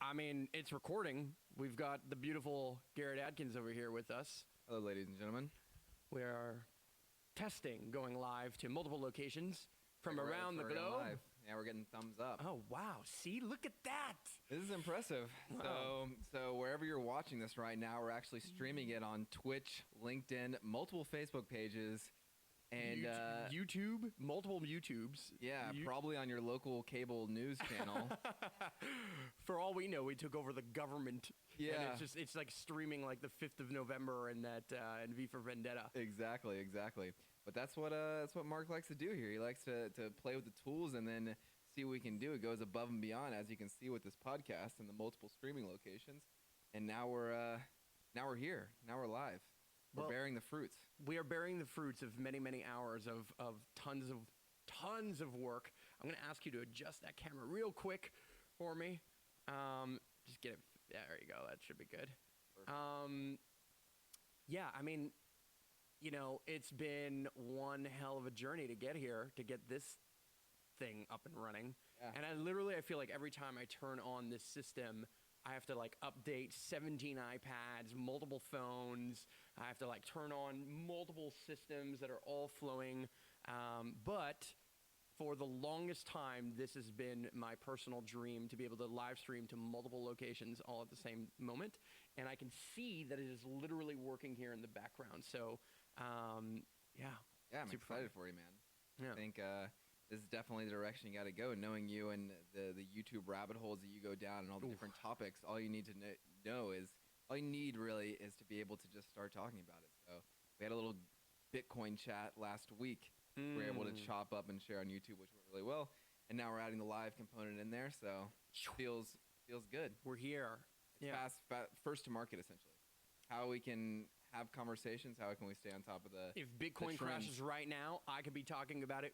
I mean, it's recording. We've got the beautiful Garrett Adkins over here with us. Hello, ladies and gentlemen. We are testing, going live to multiple locations from around the We're going globe. live. Yeah, we're getting thumbs up. Oh, wow. See, look at that. This is impressive. Wow. So wherever you're watching this right now, we're actually streaming it on Twitch, LinkedIn, multiple Facebook pages, and YouTube, multiple YouTubes. yeah, probably on your local cable news channel. For all we know, we took over the government. Yeah. And it's like streaming like the 5th of November and that and V for Vendetta. Exactly. But that's what Mark likes to do here. He likes to play with the tools and then see what we can do. It goes above and beyond, as you can see with this podcast and the multiple streaming locations. And now we're here. Now we're live. We're bearing the fruits. We are bearing the fruits of many, many hours of tons of work. I'm going to ask you to adjust that camera real quick for me. Just get it. Yeah, there you go. That should be good. Yeah, I mean, you know, it's been one hell of a journey to get here, to get this thing up and running. Yeah. And I feel like every time I turn on this system, I have to like update 17 iPads, multiple phones. I have to like turn on multiple systems that are all flowing. But for the longest time, this has been my personal dream to be able to live stream to multiple locations all at the same moment. And I can see that it is literally working here in the background. So, yeah. Yeah, I'm Super excited fun. for you, man. Yeah. I think this is definitely the direction you got to go. Knowing you and the YouTube rabbit holes that you go down and all the different topics, all you need to know is, all you need really is to be able to just start talking about it. So we had a little Bitcoin chat last week. We were able to chop up and share on YouTube, which went really well. And now we're adding the live component in there, so feels good. We're here. It's fast, first to market, essentially. How we can have conversations, how can we stay on top of the If Bitcoin trends. crashes right now, I could be talking about it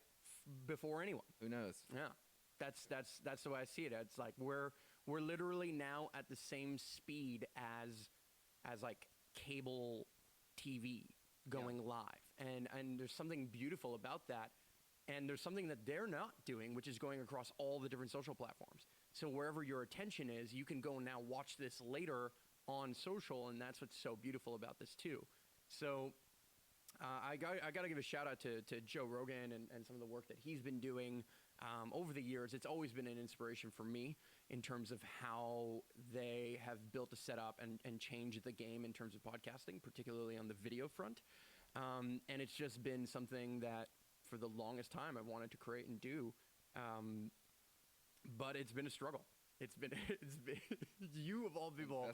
before anyone. Who knows? Yeah, that's the way I see it. It's like we're literally now at the same speed as like cable TV going live, and there's something beautiful about that. And there's something that they're not doing, which is going across all the different social platforms. So wherever your attention is, you can go now watch this later on social, and that's what's so beautiful about this too. So I got to give a shout out to Joe Rogan and some of the work that he's been doing over the years. It's always been an inspiration for me in terms of how they have built a setup and changed the game in terms of podcasting, particularly on the video front. And it's just been something that for the longest time I've wanted to create and do. But it's been a struggle. It's been you of all people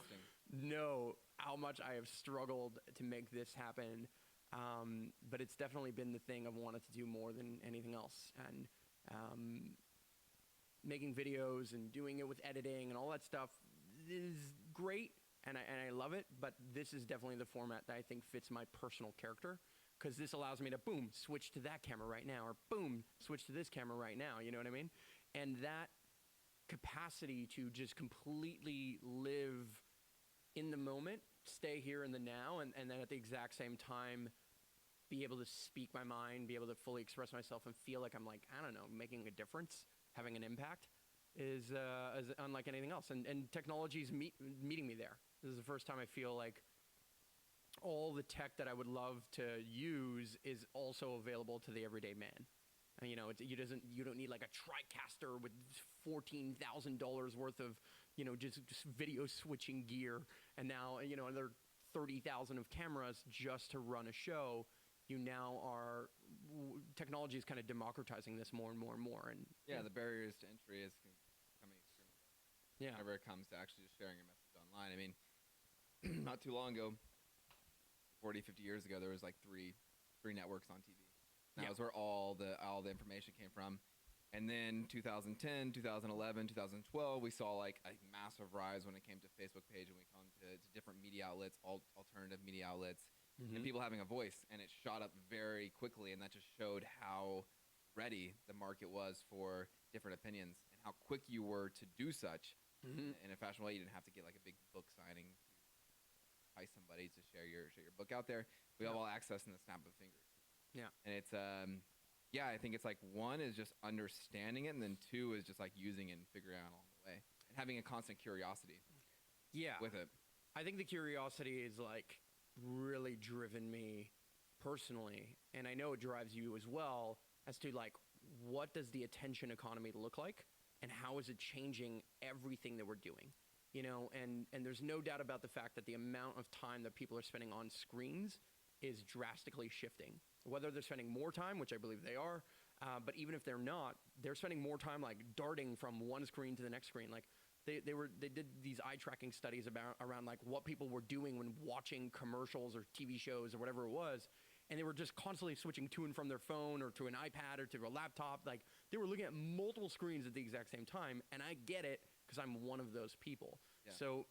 know how much I have struggled to make this happen. But it's definitely been the thing I've wanted to do more than anything else. And making videos and doing it with editing and all that stuff is great, and I love it. But this is definitely the format that I think fits my personal character, because this allows me to boom, switch to that camera right now, or boom, switch to this camera right now. You know what I mean? And that capacity to just completely live in the moment, stay here in the now, and then at the exact same time be able to speak my mind, be able to fully express myself and feel like I'm like, I don't know, making a difference, having an impact is unlike anything else. And technology is meeting me there. This is the first time I feel like all the tech that I would love to use is also available to the everyday man. And, you know, you don't need like a TriCaster with $14,000 worth of, you know, just video switching gear, and now, you know, another 30,000 of cameras just to run a show. You now are technology is kind of democratizing this more and more and more. And yeah, the barriers to entry is becoming extremely low. Yeah. Whenever it comes to actually just sharing your message online. I mean, not too long ago, 40, 50 years ago, there was like three networks on TV. That was where all the information came from. And then 2010, 2011, 2012, we saw like a massive rise when it came to Facebook page, and we come to different media outlets, alternative media outlets, and people having a voice. And it shot up very quickly, and that just showed how ready the market was for different opinions and how quick you were to do such in a fashionable way. You didn't have to get like a big book signing to entice somebody to share your book out there. We have all access in the snap of fingers. Yeah. And it's I think it's like, one is just understanding it, and then two is just like using it and figuring out along the way. And having a constant curiosity Yeah. with it. I think the curiosity is like really driven me personally, and I know it drives you as well, as to like what does the attention economy look like and how is it changing everything that we're doing? And there's no doubt about the fact that the amount of time that people are spending on screens is drastically shifting. Whether they're spending more time, which I believe they are, but even if they're not, they're spending more time like darting from one screen to the next screen. Like they did these eye tracking studies around like what people were doing when watching commercials or TV shows or whatever it was, and they were just constantly switching to and from their phone or to an iPad or to a laptop. Like they were looking at multiple screens at the exact same time, and I get it because I'm one of those people. Yeah. So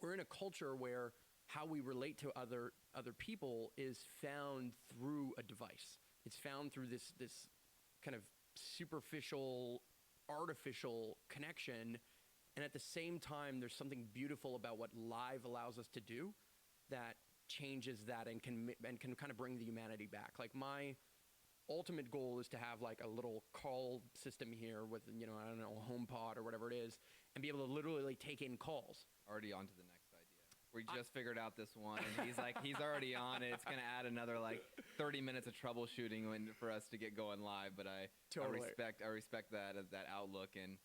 we're in a culture where how we relate to other people is found through a device. It's found through this kind of superficial, artificial connection, and at the same time, there's something beautiful about what live allows us to do that changes that and can kind of bring the humanity back. Like my ultimate goal is to have like a little call system here with I don't know, a HomePod or whatever it is, and be able to literally like take in calls. Already on to the next idea. We just figured out this one, and he's already on it. It's going to add another like 30 minutes of troubleshooting for us to get going live. But I respect that outlook, and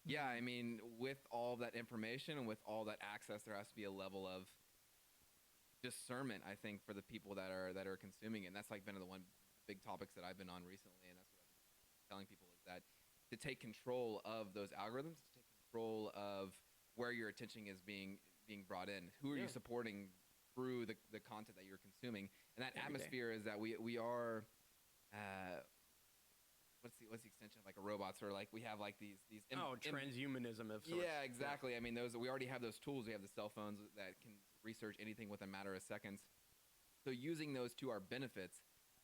yeah, I mean, with all that information and with all that access, there has to be a level of discernment, I think, for the people that are consuming it. And that's like been the one big topics that I've been on recently, and that's what I've been telling people is that to take control of those algorithms, to take control of where your attention is being brought in. Who are you supporting through the content that you're consuming? And that atmosphere is that we are what's the extension of like a robots, or like we have like these transhumanism of sorts. Yeah, exactly. I mean, we already have those tools. We have the cell phones that can research anything within a matter of seconds. So using those to our benefits,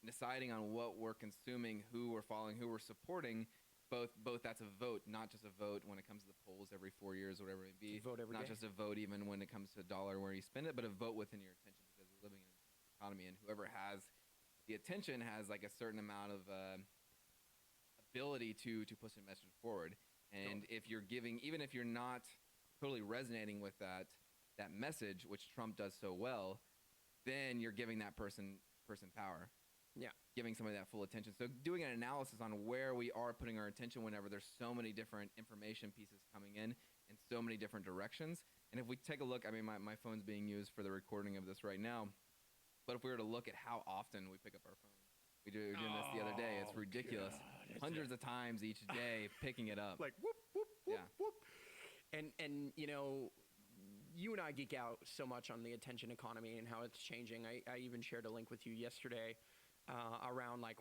deciding on what we're consuming, who we're following, who we're supporting, both that's a vote, not just a vote when it comes to the polls every 4 years, whatever it may be. Vote every not day. just a vote even when it comes to a dollar where you spend it, but a vote within your attention, because we're living in an economy, and whoever has the attention has like a certain amount of ability to push a message forward. And if you're giving, even if you're not totally resonating with that message, which Trump does so well, then you're giving that person power. Yeah. Giving somebody that full attention. So doing an analysis on where we are putting our attention whenever there's so many different information pieces coming in so many different directions. And if we take a look, I mean, my phone's being used for the recording of this right now, but if we were to look at how often we pick up our phone, we were doing this the other day. It's ridiculous. God, Hundreds of times each day picking it up. Like whoop, whoop, whoop, Yeah. whoop. And you and I geek out so much on the attention economy and how it's changing. I even shared a link with you yesterday around like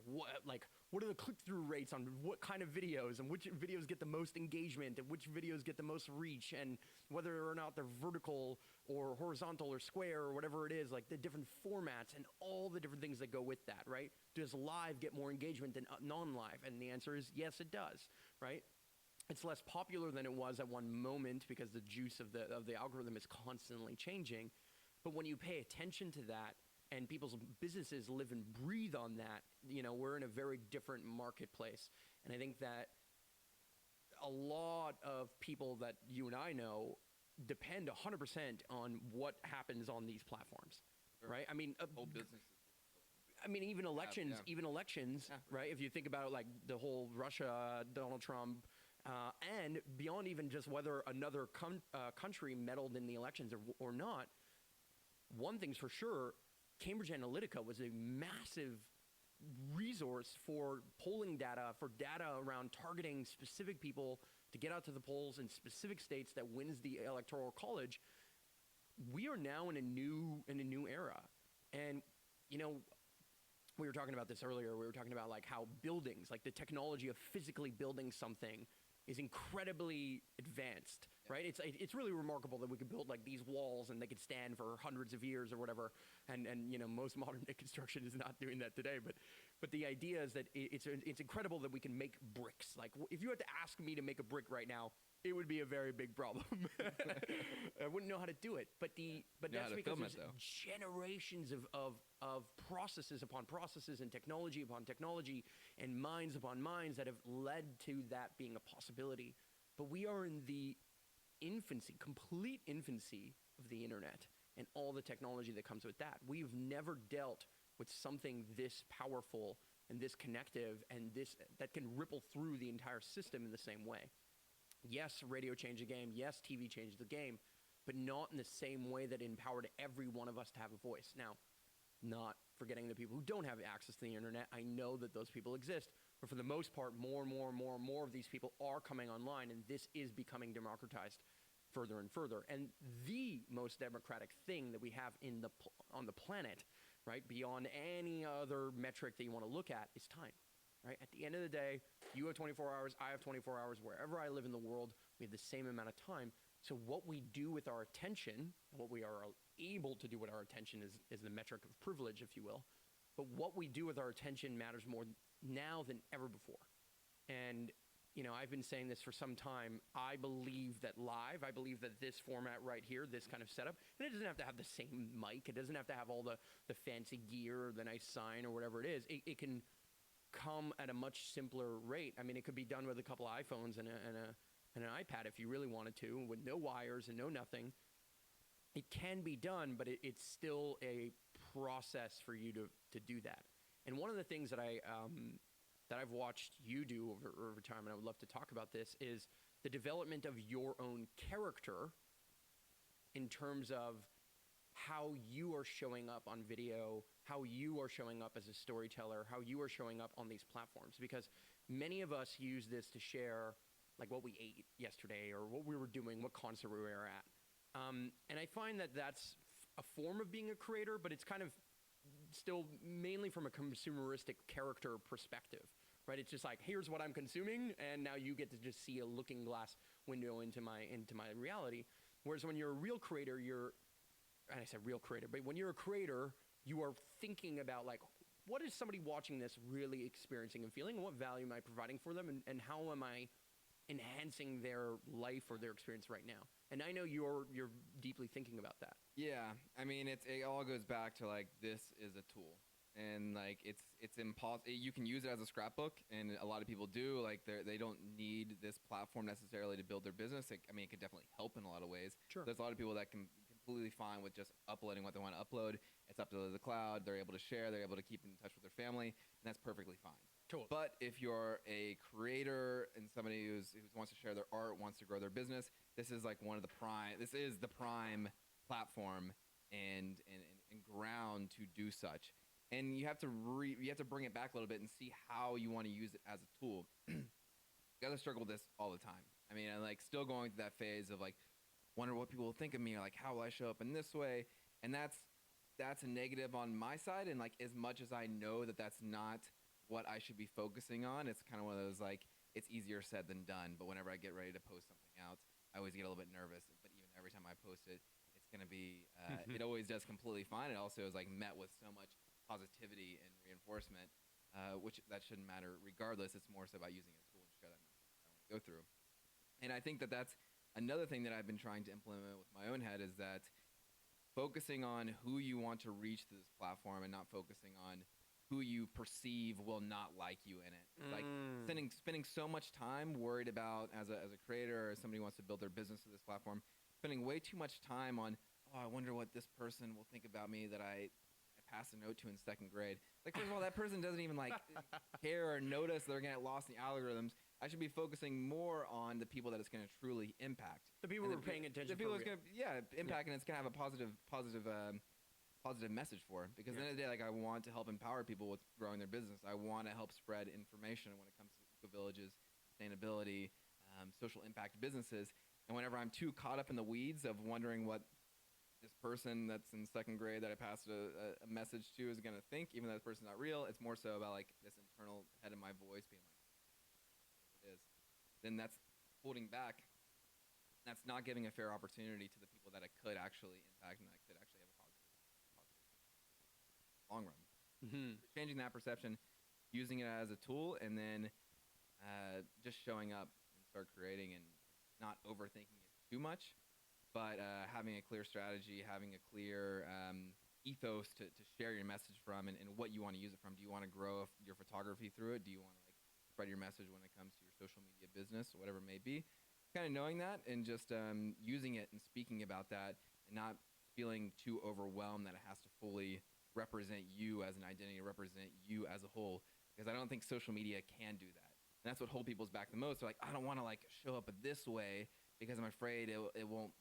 what are the click-through rates on what kind of videos, and which videos get the most engagement, and which videos get the most reach, and whether or not they're vertical or horizontal or square or whatever it is, like the different formats and all the different things that go with that, right? Does live get more engagement than non-live? And the answer is yes, it does, right? It's less popular than it was at one moment because the juice of the algorithm is constantly changing. But when you pay attention to that, and people's businesses live and breathe on that, we're in a very different marketplace. And I think that a lot of people that you and I know depend 100% on what happens on these platforms, right? I mean, Whole businesses. I mean, even elections, Yeah. right? If you think about like the whole Russia, Donald Trump, and beyond even just whether another country meddled in the elections or not, one thing's for sure, Cambridge Analytica was a massive resource for polling data, for data around targeting specific people to get out to the polls in specific states that wins the Electoral College. We are now in a new era. And, we were talking about this earlier. We were talking about like how buildings, like the technology of physically building something is incredibly advanced, right? It's really remarkable that we could build like these walls and they could stand for hundreds of years or whatever. And most modern day construction is not doing that today. But the idea is that it's incredible that we can make bricks. Like if you had to ask me to make a brick right now, it would be a very big problem. I wouldn't know how to do it. But that's because there's generations of processes upon processes and technology upon technology and minds upon minds that have led to that being a possibility. but we are in the infancy, complete infancy of the internet and all the technology that comes with that. We've never dealt with something this powerful and this connective and this that can ripple through the entire system in the same way. Yes, radio changed the game. Yes, TV changed the game, but not in the same way that empowered every one of us to have a voice. Now, not forgetting the people who don't have access to the internet. I know that those people exist, but for the most part, more and more of these people are coming online, and this is becoming democratized further and further. And the most democratic thing that we have on the planet, right, beyond any other metric that you want to look at, is time. Right? At the end of the day, you have 24 hours, I have 24 hours. Wherever I live in the world, we have the same amount of time. So what we do with our attention, and what we are able to do with our attention is the metric of privilege, if you will. But what we do with our attention matters more now than ever before. And, you know, I've been saying this for some time. I believe that I believe that this format right here, this kind of setup, and it doesn't have to have the same mic. It doesn't have to have all the fancy gear or the nice sign or whatever it is. It can come at a much simpler rate. I mean, it could be done with a couple of iPhones and an iPad if you really wanted to, with no wires and no nothing. It can be done, but it's still a process for you to do that. And one of the things that I've watched you do over time, and I would love to talk about this, is the development of your own character in terms of how you are showing up on video, how you are showing up as a storyteller, how you are showing up on these platforms. Because many of us use this to share like what we ate yesterday or what we were doing, what concert we were at. And I find that that's a form of being a creator, but it's kind of still mainly from a consumeristic character perspective, right? It's just like, here's what I'm consuming, and now you get to just see a looking glass window into my reality. Whereas when you're a real creator, and I said real creator, but when you're a creator, you are thinking about like, what is somebody watching this really experiencing and feeling, and what value am I providing for them, and how am I enhancing their life or their experience right now? And I know you're deeply thinking about that. Yeah, I mean, it all goes back to like, this is a tool, and like it's impossible. You can use it as a scrapbook, and a lot of people do. Like they don't need this platform necessarily to build their business. I mean, it could definitely help in a lot of ways. Sure. There's a lot of people that can completely fine with just uploading what they want to upload. It's up to the cloud. They're able to share. They're able to keep in touch with their family, and that's perfectly fine. Totally. But if you're a creator and somebody who wants to share their art, wants to grow their business, this is like this is the prime platform and ground to do such. And you have to bring it back a little bit and see how you want to use it as a tool. You guys struggle with this all the time. I mean, I'm like still going through that phase of like, wonder what people will think of me, or like, how will I show up in this way? And that's a negative on my side. And like, as much as I know that that's not what I should be focusing on, it's kind of one of those like, it's easier said than done. But whenever I get ready to post something out, I always get a little bit nervous. But even every time I post it, it's going to be, it always does completely fine. It also is like met with so much positivity and reinforcement, which that shouldn't matter regardless. It's more so about using a tool and share that message I want to go through. And I think that that's another thing that I've been trying to implement with my own head, is that focusing on who you want to reach through this platform and not focusing on who you perceive will not like you in it. Like spending so much time worried about as a creator or somebody who wants to build their business through this platform, spending way too much time on, oh, I wonder what this person will think about me that I passed a note to in second grade. Like, first of all, that person doesn't even like care or notice they're gonna get lost in the algorithms. I should be focusing more on the people that it's gonna truly impact. The people who are paying attention. The people it's gonna impact, and it's gonna have a positive message for it. Because at the end of the day, like, I want to help empower people with growing their business. I want to help spread information when it comes to eco-villages, sustainability, social impact businesses. And whenever I'm too caught up in the weeds of wondering what this person that's in second grade that I passed a message to is going to think, even though this person's not real, it's more so about like this internal head of my voice being like, it is. Then that's holding back. That's not giving a fair opportunity to the people that I could actually impact and that could actually have a positive long run. Changing that perception, using it as a tool, and then just showing up and start creating and not overthinking it too much. But having a clear strategy, having a clear ethos to share your message from, and what you want to use it from. Do you want to grow your photography through it? Do you want to like spread your message when it comes to your social media business, or whatever it may be? kind of knowing that and just using it and speaking about that and not feeling too overwhelmed that it has to fully represent you as an identity, represent you as a whole, because I don't think social media can do that. And that's what hold people's back the most. They're like, I don't want to like show up this way because I'm afraid it won't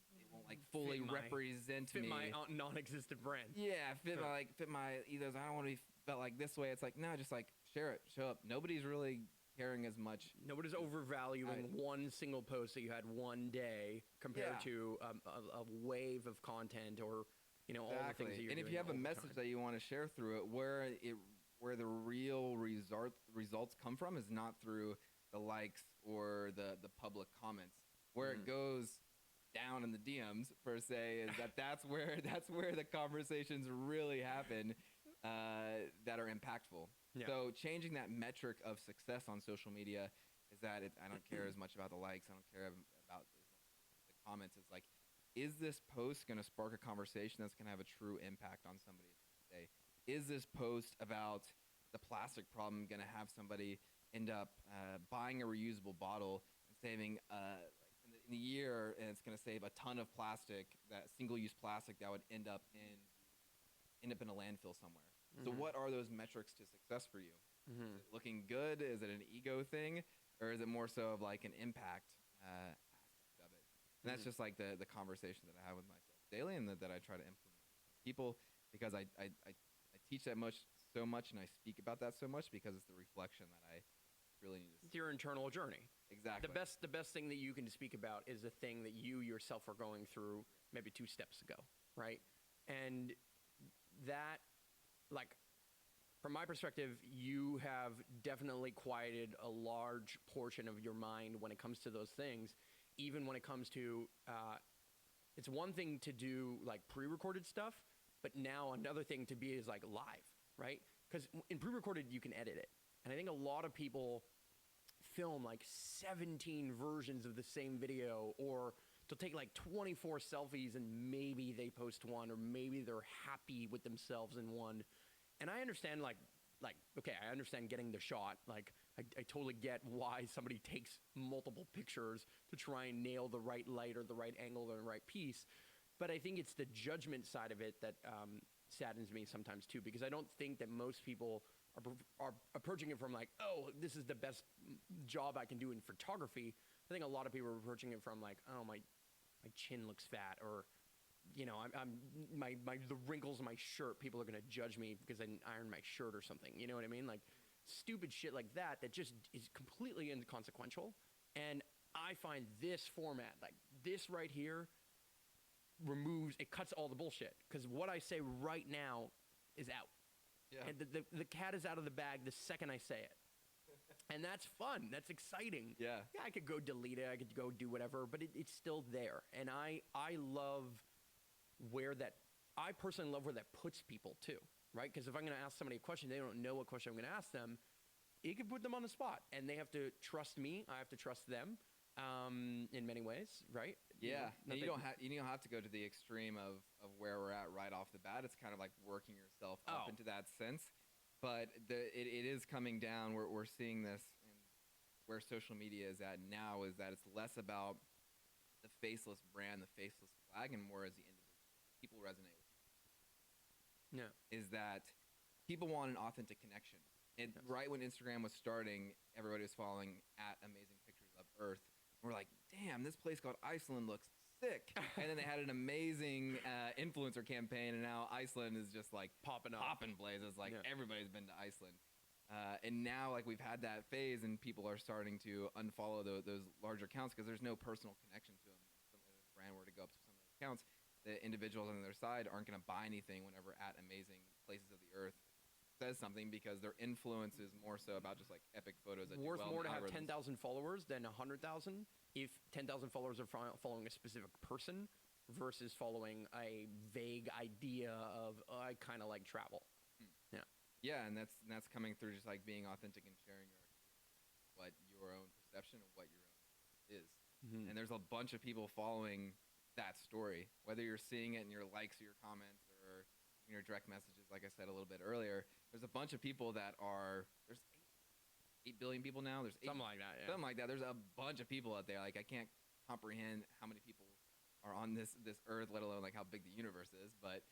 like fully represent fit me. my non-existent brand. Yeah, fit my either. I don't want to be felt like this way. It's like, no, just like share it, show up. Nobody's really caring as much. Nobody's overvaluing one single post that you had one day compared to a wave of content or all the things that you're doing. And if you have a message that you want to share through it, where the real results come from is not through the likes or the public comments. Where it goes down in the DMs per se is that's where the conversations really happen that are impactful. Yeah. So changing that metric of success on social media is that I don't care as much about the likes. I don't care about the comments. It's like, is this post going to spark a conversation that's going to have a true impact on somebody today? Is this post about the plastic problem going to have somebody end up buying a reusable bottle and saving in the year, and it's going to save a ton of plastic, that single-use plastic that would end up in a landfill somewhere? So what are those metrics to success for you? Is it looking good? Is it an ego thing? Or is it more so of like an impact aspect of it? And that's just like the conversation that I have with myself daily and that I try to implement with people, because I teach that so much and I speak about that so much because it's the reflection that I really need to see. It's your internal journey. Exactly. The best thing that you can speak about is the thing that you yourself are going through maybe 2 steps ago, right? And that, like, from my perspective, you have definitely quieted a large portion of your mind when it comes to those things. Even when it comes to, it's one thing to do like pre-recorded stuff, but now another thing to be is like live, right? Because in pre-recorded, you can edit it. And I think a lot of people film like 17 versions of the same video, or they'll take like 24 selfies and maybe they post one, or maybe they're happy with themselves in one. And I understand like, okay, I understand getting the shot. Like, I totally get why somebody takes multiple pictures to try and nail the right light or the right angle or the right piece. But I think it's the judgment side of it that saddens me sometimes too, because I don't think that most people are approaching it from like, oh, this is the best job I can do in photography. I think a lot of people are approaching it from like, oh, my chin looks fat, or the wrinkles in my shirt, people are going to judge me because I didn't iron my shirt or something. You know what I mean? Like stupid shit like that just is completely inconsequential. And I find this format, like this right here, it cuts all the bullshit. Because what I say right now is out. Yeah. And the cat is out of the bag the second I say it. And that's fun. That's exciting. Yeah, I could go delete it. I could go do whatever, but it's still there. And I love I personally love where that puts people too, right? Because if I'm going to ask somebody a question, they don't know what question I'm going to ask them, it could put them on the spot. And they have to trust me. I have to trust them in many ways, right? Yeah, and you don't have to go to the extreme of where we're at right off the bat. It's kind of like working yourself up into that sense. But it is coming down. We're seeing this, and where social media is at now is that it's less about the faceless brand, the faceless flag, and more as the individual. People resonate with you. Yeah. Is that people want an authentic connection. And right when Instagram was starting, everybody was following at Amazing Pictures of Earth. And we're like, damn, this place called Iceland looks sick. And then they had an amazing influencer campaign, and now Iceland is just like popping blazes. Like everybody's been to Iceland. And now like we've had that phase, and people are starting to unfollow those larger accounts because there's no personal connection to them. If a brand were to go up to some of those accounts, the individuals on their side aren't going to buy anything whenever at Amazing Places of the Earth says something, because their influence is more so about just like epic photos. That worth more to have 10,000 followers than 100,000 if 10,000 followers are following a specific person versus following a vague idea of I kind of like travel. Yeah, and that's coming through just like being authentic and sharing what your own perception of what your own is. And there's a bunch of people following that story, whether you're seeing it in your likes or your comments or in your direct messages. Like I said a little bit earlier, there's a bunch of people there's 8 billion people now. There's something like that. Yeah. Something like that. There's a bunch of people out there. Like I can't comprehend how many people are on this earth, let alone like how big the universe is. But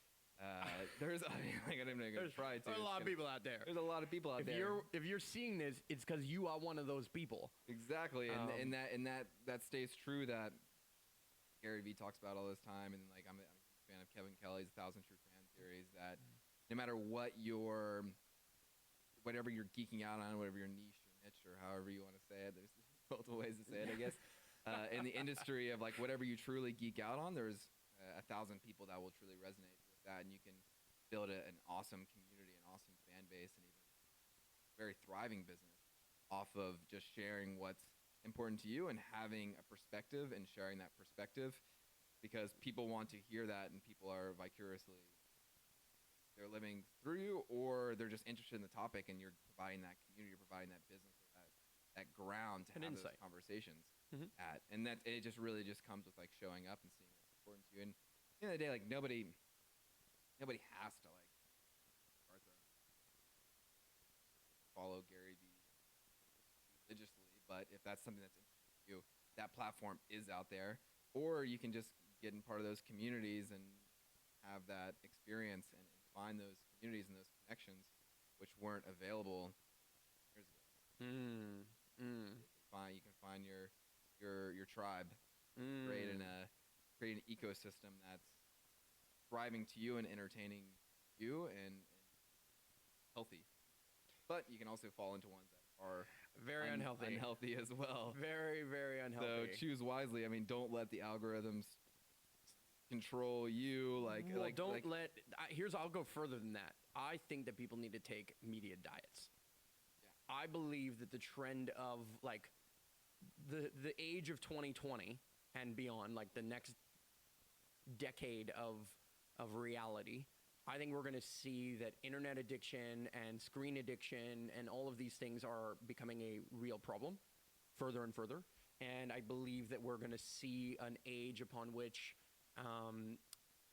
there's I mean, like, I'm not gonna try to. There's a lot of people out there. There's a lot of people out If there. you're seeing this, it's because you are one of those people. Exactly, and that stays true. That Gary Vee talks about all this time, and like I'm a fan of Kevin Kelly's 1,000 True Fan series. That no matter whatever you're geeking out on, whatever your niche or niche or however you want to say it, there's multiple ways to say it, I guess. In the industry of like whatever you truly geek out on, there's 1,000 people that will truly resonate with that, and you can build an awesome community, an awesome fan base, and even very thriving business off of just sharing what's important to you and having a perspective and sharing that perspective, because people want to hear that, and people are vicariously, they're living through you, or they're just interested in the topic, and you're providing that community, you're providing that business, that ground to have those conversations at. And that it just really just comes with like showing up and seeing what's important to you. And at the end of the day, like nobody has to like start to follow Gary Vee religiously, but if that's something that's interesting to you, that platform is out there. Or you can just get in part of those communities and have that experience and find those communities and those connections which weren't available years ago. You can find your tribe, create an ecosystem that's thriving to you and entertaining you and healthy. But you can also fall into ones that are very unhealthy as well. Very, very unhealthy. So choose wisely. I mean, don't let the algorithms control you. I'll go further than that. I think that people need to take media diets. Yeah. I believe that the trend of like the age of 2020 and beyond, like the next decade of reality, I think we're going to see that internet addiction and screen addiction and all of these things are becoming a real problem further and further. And I believe that we're going to see an age upon which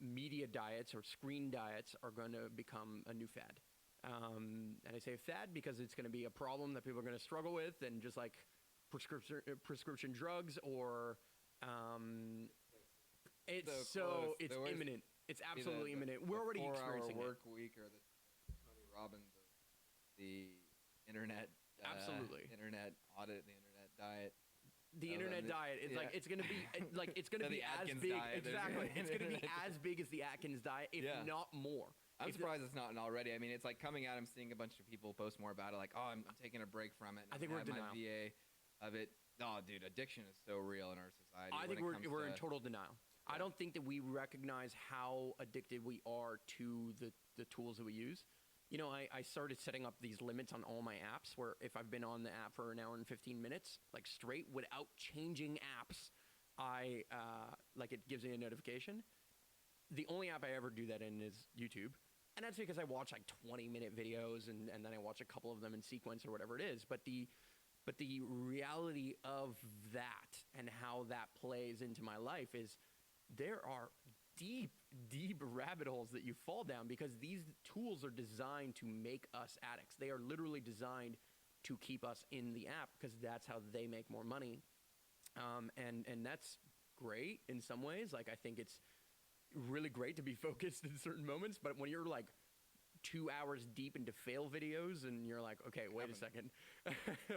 media diets or screen diets are going to become a new fad. And I say fad because it's going to be a problem that people are going to struggle with, and just like prescription drugs or it's imminent. It's absolutely imminent. We're already experiencing 4-hour work week, or the Tony Robbins of the internet. Absolutely. Internet audit, the internet diet. The internet diet. It's like it's gonna be be as Atkins big. diet. Exactly. It's gonna be as big as the Atkins diet, if not more. I'm surprised it's not already. I mean, it's like coming out. I'm seeing a bunch of people post more about it. Like, oh, I'm taking a break from it. I think we're in denial. My VA of it. Oh, dude, addiction is so real in our society. I think we're in total denial. I don't think that we recognize how addicted we are to the tools that we use. You know, I started setting up these limits on all my apps where if I've been on the app for an hour and 15 minutes, like straight without changing apps, it gives me a notification. The only app I ever do that in is YouTube. And that's because I watch like 20-minute videos and then I watch a couple of them in sequence or whatever it is. But the reality of that and how that plays into my life is there are deep rabbit holes that you fall down, because these tools are designed to make us addicts. They are literally designed to keep us in the app because that's how they make more money. And that's great in some ways. Like, I think it's really great to be focused in certain moments, but when you're like 2 hours deep into fail videos and you're like, okay, wait a second,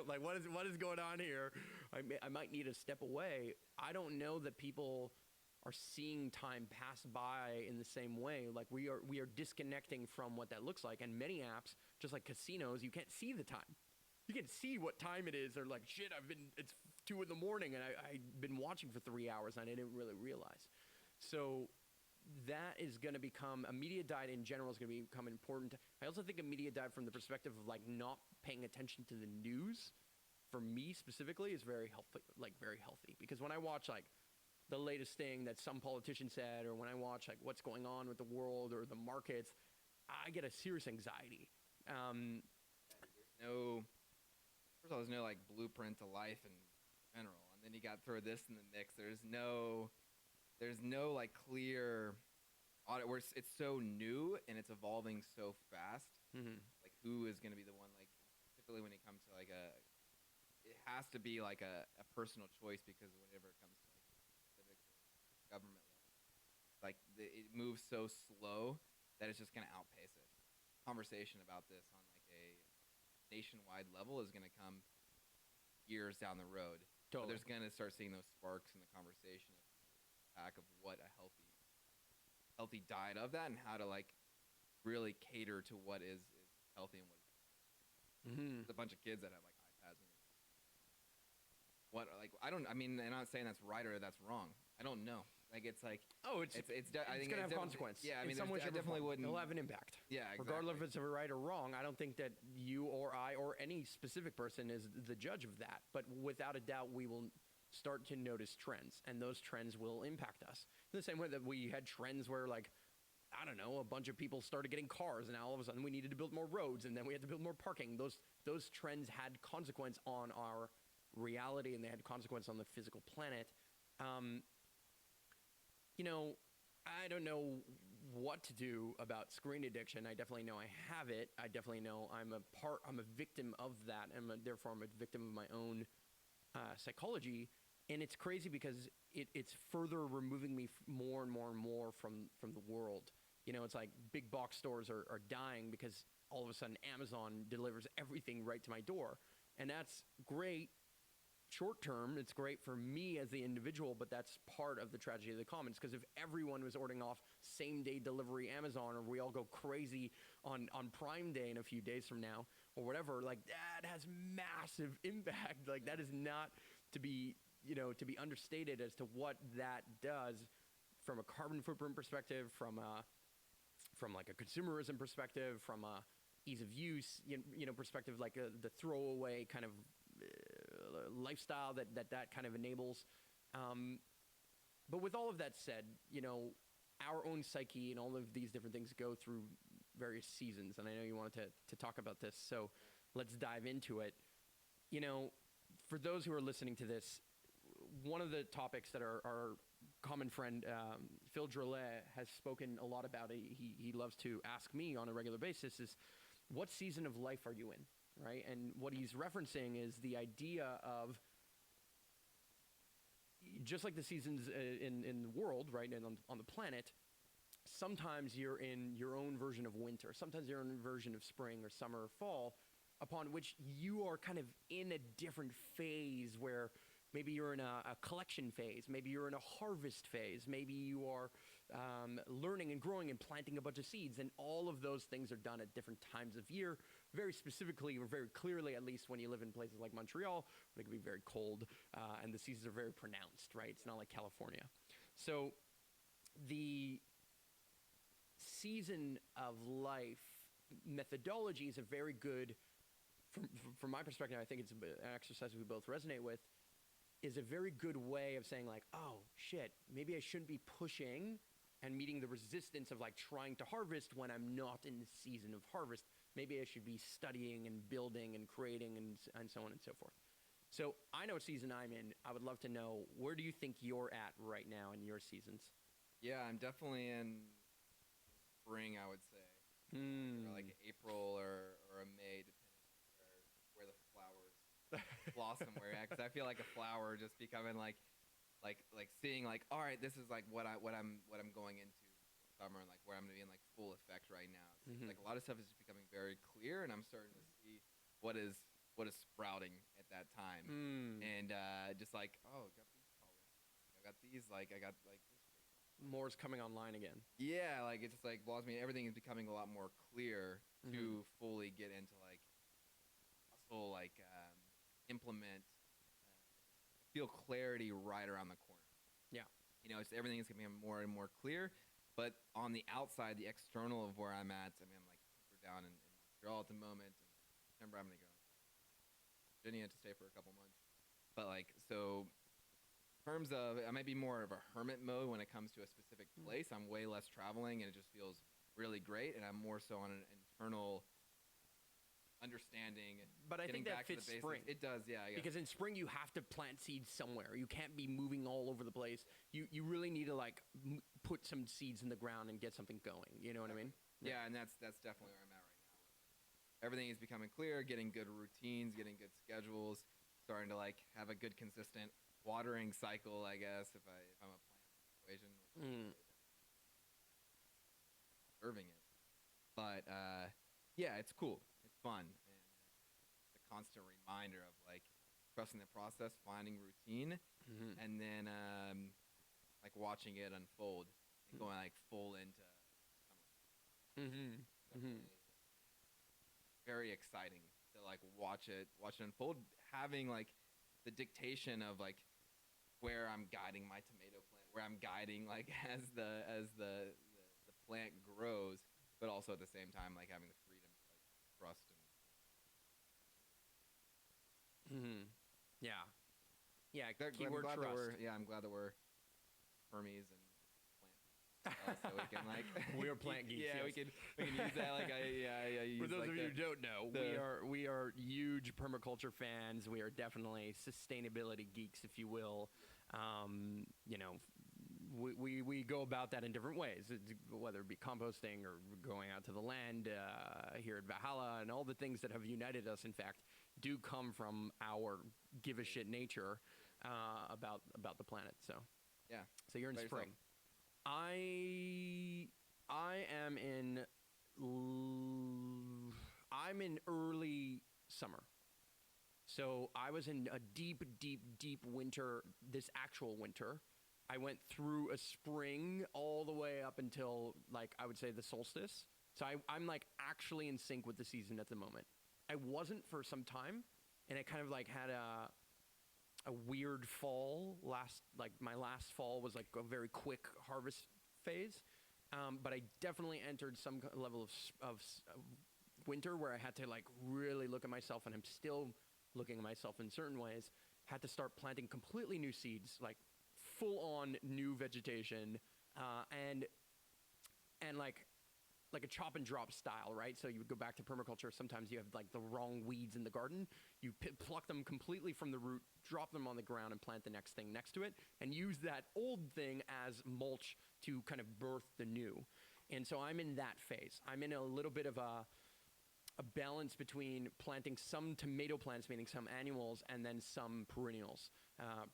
like what is going on here? I might need to step away. I don't know that people are seeing time pass by in the same way. Like we are disconnecting from what that looks like. And many apps, just like casinos, you can't see the time. You can see what time it is, or like, shit, it's 2 a.m. and I've been watching for 3 hours and I didn't really realize. So that is going to become, a media diet in general is going to become important. I also think a media diet from the perspective of like not paying attention to the news, for me specifically, is very healthy. Because when I watch like the latest thing that some politician said, or when I watch like what's going on with the world or the markets, I get a serious anxiety. First of all, there's no like blueprint to life in general, and then you got to throw this in the mix. There's no like clear audit where it's so new and it's evolving so fast. Mm-hmm. Like, who is going to be the one? Like, typically when it comes to like it has to be like a personal choice, because whenever it comes to like it moves so slow that it's just going to outpace it. Conversation about this on like a nationwide level is going to come years down the road. But Totally. there's going to start seeing those sparks in the conversation of what a healthy diet of that, and how to like really cater to what is healthy and what is. There's a bunch of kids that have like iPads and what like I mean, I'm not saying that's right or that's wrong. I don't know. Like it's like Oh, I think gonna it's have consequence. Yeah, I In mean, some way, I shape, or definitely form. wouldn't. It'll have an impact. Yeah, exactly. Regardless if it's right or wrong, I don't think that you or I or any specific person is the judge of that. But without a doubt, we will start to notice trends, and those trends will impact us. In the same way that we had trends where, like, I don't know, a bunch of people started getting cars, and now all of a sudden we needed to build more roads, and then we had to build more parking. Those trends had consequence on our reality, and they had consequence on the physical planet. You know, I don't know what to do about screen addiction. I definitely know I have it. I definitely know I'm a victim of that, and therefore I'm a victim of my own psychology. And it's crazy because it's further removing me more and more and more from the world. You know, it's like big box stores are dying because all of a sudden Amazon delivers everything right to my door. And that's great short term. It's great for me as the individual, but that's part of the tragedy of the commons, because if everyone was ordering off same day delivery Amazon, or we all go crazy on Prime Day in a few days from now or whatever, like that has massive impact. Like that is not to be, understated as to what that does from a carbon footprint perspective, from like a consumerism perspective, from a ease of use, perspective, like the throwaway kind of lifestyle that kind of enables. But with all of that said, our own psyche and all of these different things go through various seasons. And I know you wanted to talk about this, so let's dive into it. For those who are listening to this, one of the topics that our common friend Phil Drolet has spoken a lot about, he loves to ask me on a regular basis, is what season of life are you in? Right? And what he's referencing is the idea of, just like the seasons in the world, right, and on the planet, sometimes you're in your own version of winter, sometimes you're in a version of spring or summer or fall, upon which you are kind of in a different phase where maybe you're in a collection phase, maybe you're in a harvest phase, maybe you are learning and growing and planting a bunch of seeds, and all of those things are done at different times of year, very specifically or very clearly, at least when you live in places like Montreal, where it can be very cold, and the seasons are very pronounced, right? It's not like California. So the season of life methodology is a very good, from my perspective, I think it's an exercise we both resonate with, is a very good way of saying like, oh shit, maybe I shouldn't be pushing and meeting the resistance of like trying to harvest when I'm not in the season of harvest. Maybe I should be studying and building and creating and so on and so forth. So I know what season I'm in. I would love to know, where do you think you're at right now in your seasons? Yeah, I'm definitely in spring, I would say. Or like April or a May, depending on where the flowers blossom. Because I feel like a flower just becoming like seeing like, all right, this is like what I'm going into summer, and like where I'm gonna be in like full effect right now. So like a lot of stuff is just becoming very clear, and I'm starting to see what is sprouting at that time, and just like, oh, I got these colors, I got this. More's coming online again. Yeah, like it just like blows me. Everything is becoming a lot more clear to fully get into like hustle, like implement, feel clarity right around the corner. Yeah. It's everything is becoming more and more clear. But on the outside, the external of where I'm at, I mean, I'm like we're down in Montreal at the moment. And September, I'm gonna go to Virginia to stay for a couple months. But like so. In terms of, I might be more of a hermit mode when it comes to a specific place. I'm way less traveling, and it just feels really great. And I'm more so on an internal understanding. But I think that fits spring. It does, yeah. Because in spring you have to plant seeds somewhere. You can't be moving all over the place. You really need to like put some seeds in the ground and get something going. You know what I mean? Yeah, and that's definitely where I'm at right now. Everything is becoming clear, getting good routines, getting good schedules, starting to like have a good consistent watering cycle, I guess, if I'm a plant equation. observing it. But yeah, it's cool. It's fun, and it's a constant reminder of like trusting the process, finding routine, Mm-hmm. and then like watching it unfold and going like full into summer. Mm-hmm. Mm-hmm. Definitely very exciting to like watch it unfold, having like the dictation of like where I'm guiding my tomato plant, where I'm guiding like as the plant grows, but also at the same time like having the freedom to like trust and Mm-hmm. Yeah. Yeah. I'm Keyword glad that trust. I'm glad that we're Hermes and plant so we can like We are plant geeks. yeah, Yes. we can use that like I use For those like of you who don't know, the- we are huge permaculture fans. We are definitely sustainability geeks, if you will. You know, we go about that in different ways, whether it be composting or going out to the land here at Valhalla, and all the things that have united us. In fact, do come from our give a shit nature about the planet. So yeah. so you're in By yourself. spring. I am in I'm in early summer. So I was in a deep, deep, deep winter, this actual winter. I went through a spring all the way up until like I would say the solstice. So I'm like actually in sync with the season at the moment. I wasn't for some time, and I kind of like had a weird fall like my last fall was like a very quick harvest phase, but I definitely entered some level of winter where I had to like really look at myself, and I'm still looking at myself in certain ways. Had to start planting completely new seeds, like full on new vegetation, and like a chop and drop style, right? So you would go back to permaculture. Sometimes you have like the wrong weeds in the garden. You pluck them completely from the root, drop them on the ground, and plant the next thing next to it, and use that old thing as mulch to kind of birth the new. And so I'm in that phase. I'm in a little bit of a balance between planting some tomato plants, meaning some annuals, and then some perennials.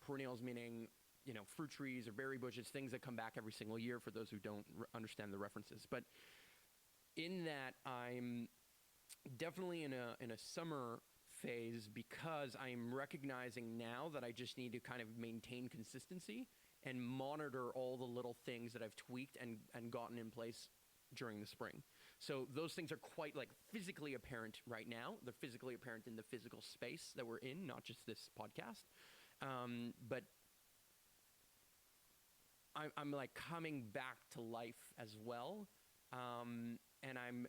Perennials meaning, you know, fruit trees or berry bushes, things that come back every single year for those who don't understand the references. But in that, I'm definitely in a summer phase because I'm recognizing now that I just need to kind of maintain consistency and monitor all the little things that I've tweaked and gotten in place during the spring. So those things are quite like physically apparent right now. They're physically apparent in the physical space that we're in, not just this podcast. But I'm like coming back to life as well. And I'm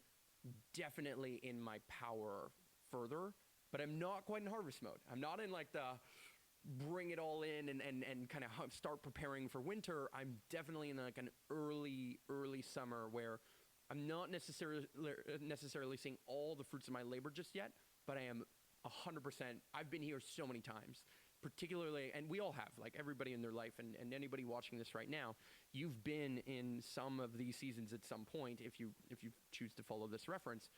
definitely in my power further, but I'm not quite in harvest mode. I'm not in like the bring it all in and kind of start preparing for winter. I'm definitely in like an early summer where I'm not necessarily seeing all the fruits of my labor just yet, but I am 100%. I've been here so many times, particularly, and we all have, like everybody in their life, and anybody watching this right now, you've been in some of these seasons at some point if you choose to follow this reference.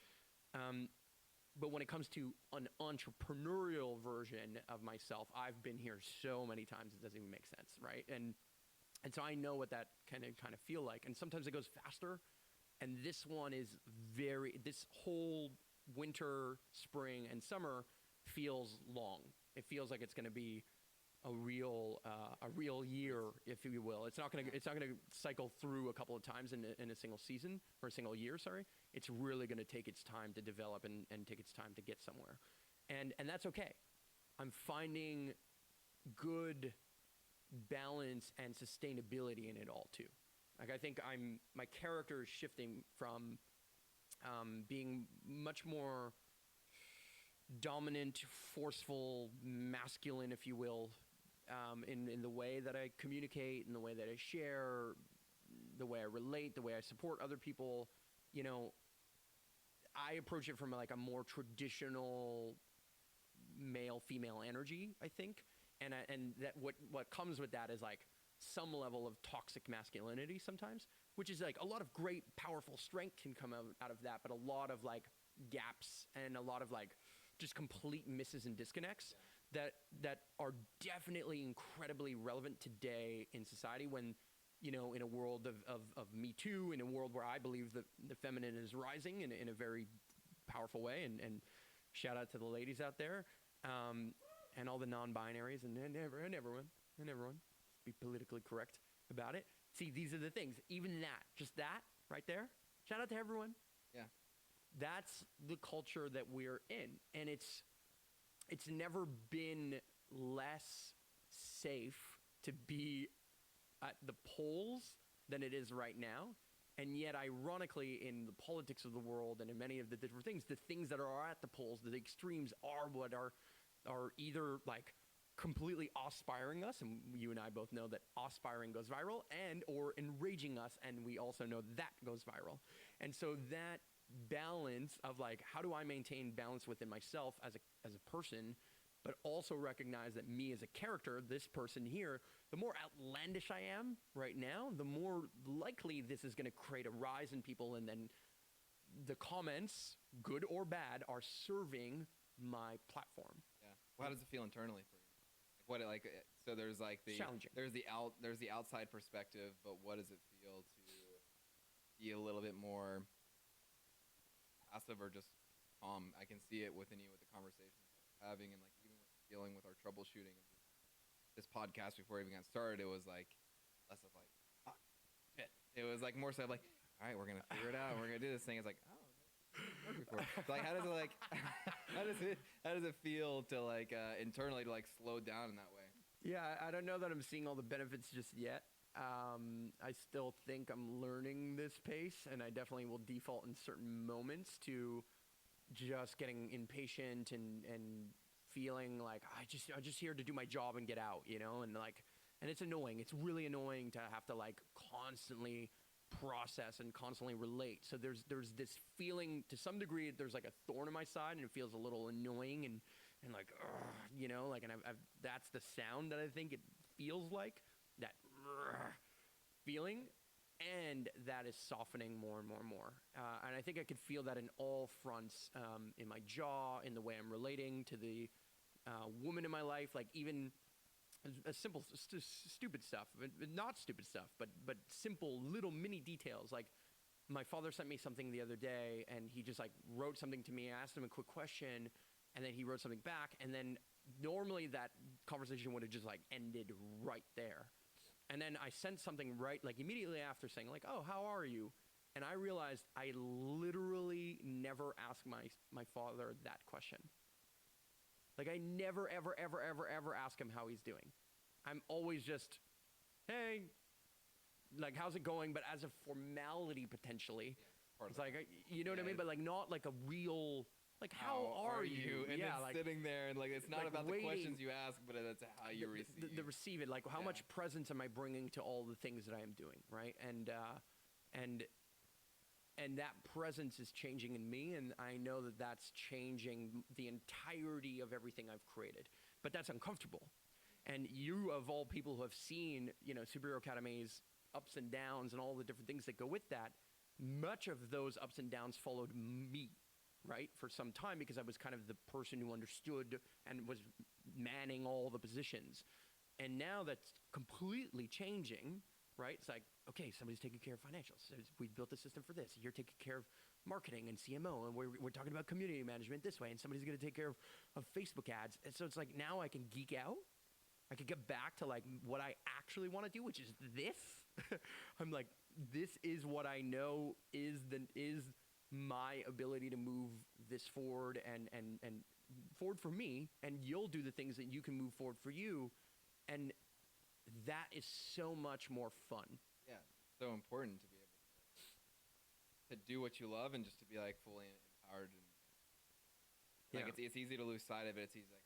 But when it comes to an entrepreneurial version of myself, I've been here so many times it doesn't even make sense, right? And so I know what that kind of feel like, and sometimes it goes faster. And this one is this whole winter, spring, and summer feels long. It feels like it's going to be a real year, if you will. It's not going to cycle through a couple of times in a single season or a single year. Sorry, it's really going to take its time to develop and take its time to get somewhere, and that's okay. I'm finding good balance and sustainability in it all too. Like I think my character is shifting from being much more dominant, forceful, masculine, if you will, in the way that I communicate, in the way that I share, the way I relate, the way I support other people. You know, I approach it from like a more traditional male-female energy, I think, and that what comes with that is like some level of toxic masculinity sometimes, which is like a lot of great, powerful strength can come out of that, but a lot of like gaps and a lot of like just complete misses and disconnects that are definitely incredibly relevant today in society when, you know, in a world of Me Too, in a world where I believe that the feminine is rising in a very powerful way. And shout out to the ladies out there, and all the non-binaries and everyone. Be politically correct about it. See, these are the things. Even that, just that right there. Shout out to everyone. Yeah. That's the culture that we're in, and it's never been less safe to be at the polls than it is right now. And yet, ironically, in the politics of the world and in many of the different things, the things that are at the polls, the extremes are what are either like completely awe-inspiring us, and you and I both know that awe-inspiring goes viral, and or enraging us, and we also know that goes viral. And so that balance of like, how do I maintain balance within myself as a person, but also recognize that me as a character, this person here, the more outlandish I am right now, the more likely this is going to create a rise in people, and then the comments, good or bad, are serving my platform. Yeah. Well, how does it feel internally for you? Like what, like, so there's like Challenging. there's the outside perspective, but what does it feel to be a little bit more passive or just calm? I can see it within you with the conversations we're having, and like even with dealing with our troubleshooting of this podcast before we even got started, it was like less of like, fuck, shit. It was like more so like, all right, we're gonna figure it out. We're gonna do this thing. It's like, oh, before. So like, how does it like, how does it feel to like internally to like slow down in that way? Yeah, I don't know that I'm seeing all the benefits just yet. I still think I'm learning this pace, and I definitely will default in certain moments to just getting impatient and feeling like I'm just here to do my job and get out, you know, and like, and it's annoying. It's really annoying to have to like constantly process and constantly relate. So there's this feeling to some degree, there's like a thorn in my side, and it feels a little annoying and like, you know, like, and I've that's the sound that I think it feels like, that feeling, and that is softening more and more and more. And I think I could feel that in all fronts, in my jaw, in the way I'm relating to the woman in my life, like even a simple, stupid stuff, but not stupid stuff, but simple little mini details. Like my father sent me something the other day, and he just like wrote something to me. I asked him a quick question, and then he wrote something back, and then normally that conversation would have just like ended right there. And then I sent something right, like immediately after, saying like, "Oh, how are you?" And I realized I literally never asked my father that question. Like I never, ever, ever, ever, ever ask him how he's doing. I'm always just, hey, like, how's it going? But as a formality, potentially. Yeah, it's like, you know what I mean? But like not like a real, like, how are you? And yeah, then like sitting there, and like it's not like about waiting, the questions you ask, but it's how you receive. The receive it. Like how much presence am I bringing to all the things that I am doing, right? And that presence is changing in me, and I know that that's changing the entirety of everything I've created. But that's uncomfortable. And you, of all people who have seen, you know, Superhero Academy's ups and downs and all the different things that go with that, much of those ups and downs followed me, right, for some time, because I was kind of the person who understood and was manning all the positions. And now that's completely changing. Right? It's like, okay, somebody's taking care of financials. So we built a system for this. You're taking care of marketing and CMO, and we're talking about community management this way, and somebody's going to take care of Facebook ads. And so it's like now I can geek out. I can get back to like what I actually want to do, which is this. I'm like, this is what I know is my ability to move this forward and forward for me, and you'll do the things that you can move forward for you. And that is so much more fun. Yeah, so important to be able to do what you love and just to be like fully empowered. And like it's easy to lose sight of it. It's easy like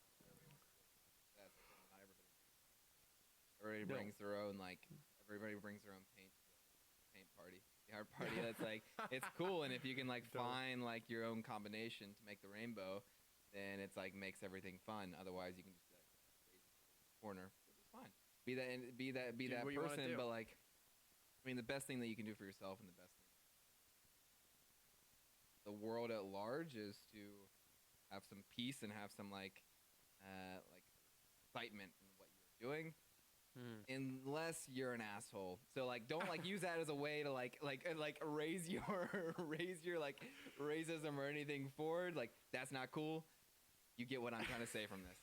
not everybody brings their own, like everybody brings their own paint party. The art party that's like it's cool, and if you can like find like your own combination to make the rainbow, then it's like makes everything fun. Otherwise, you can just be like crazy corner, which is fine. Be that person, but like, I mean, the best thing that you can do for yourself, and the best thing the world at large, is to have some peace and have some like excitement in what you're doing, unless you're an asshole. So like, don't like use that as a way to like raise your like racism or anything forward. Like that's not cool. You get what I'm trying to say from this?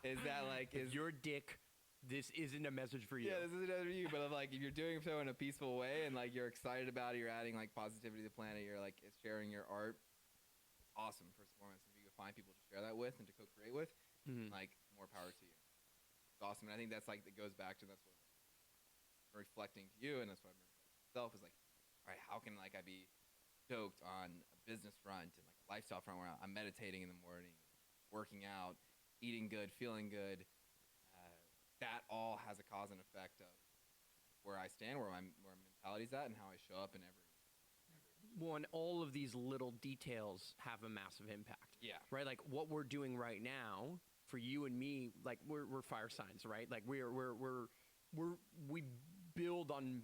Is that like If you're a dick, this isn't a message for you. Yeah, this isn't for you. But like, if you're doing so in a peaceful way and like you're excited about it, you're adding like positivity to the planet, you're like sharing your art. It's awesome. First and foremost, if you can find people to share that with and to co-create with, like more power to you. It's awesome, and I think that's like that goes back to that's what I'm reflecting to you, and that's what I'm reflecting to myself is like, all right, how can like I be stoked on a business front and like a lifestyle front where I'm meditating in the morning, working out, eating good, feeling good. That all has a cause and effect of where I stand, where my mentality's at, and how I show up in every. Well, and all of these little details have a massive impact. Yeah. Right. Like what we're doing right now for you and me, like we're fire signs, right? Like we build on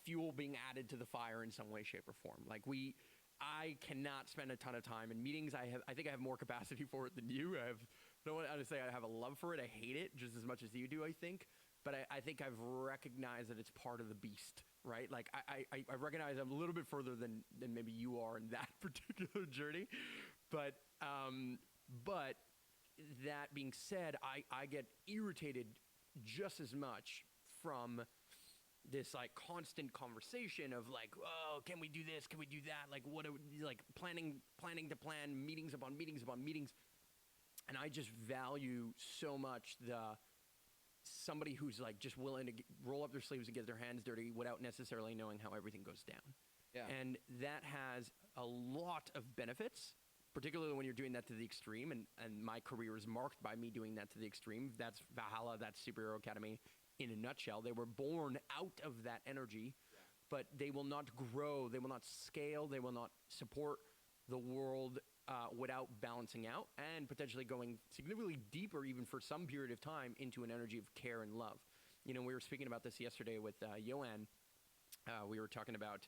fuel being added to the fire in some way, shape, or form. Like I cannot spend a ton of time in meetings. I think I have more capacity for it than you. I don't want to say I have a love for it. I hate it just as much as you do, I think. But I think I've recognized that it's part of the beast, right? Like I recognize I'm a little bit further than maybe you are in that particular journey. But that being said, I get irritated just as much from this like constant conversation of like, oh, can we do this? Can we do that? Like what like planning to plan meetings upon meetings upon meetings. And I just value so much somebody who's like just willing to roll up their sleeves and get their hands dirty without necessarily knowing how everything goes down. Yeah. And that has a lot of benefits, particularly when you're doing that to the extreme. And my career is marked by me doing that to the extreme. That's Valhalla, that's Superhero Academy in a nutshell. They were born out of that energy, but they will not grow, they will not scale, they will not support the world without balancing out and potentially going significantly deeper, even for some period of time, into an energy of care and love. You know, we were speaking about this yesterday with Johan. We were talking about